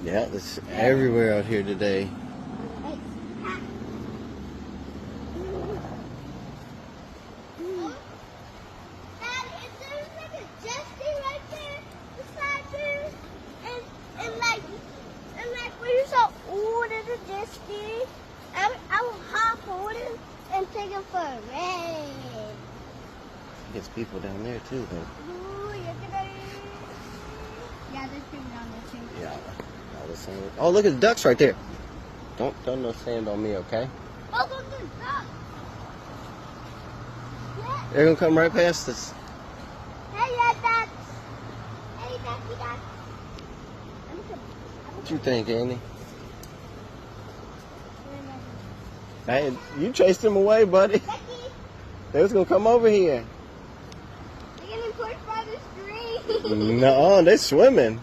Yeah, it's everywhere out here today. I will hop on it and take it for a ride. There's people down there too, though. Ooh, look at that. Yeah, there's people down there too. Yeah. All the sand. Oh, look at the ducks right there. Don't throw no sand on me, okay? Oh, look at the duck. Yeah. They're gonna come right past us. Hey, yeah, ducks. Hey, ducky duck. What you think, Andy? Hey, you chased them away, buddy. Ducky. They was gonna come over here. They're getting pushed by the stream. No, they're swimming.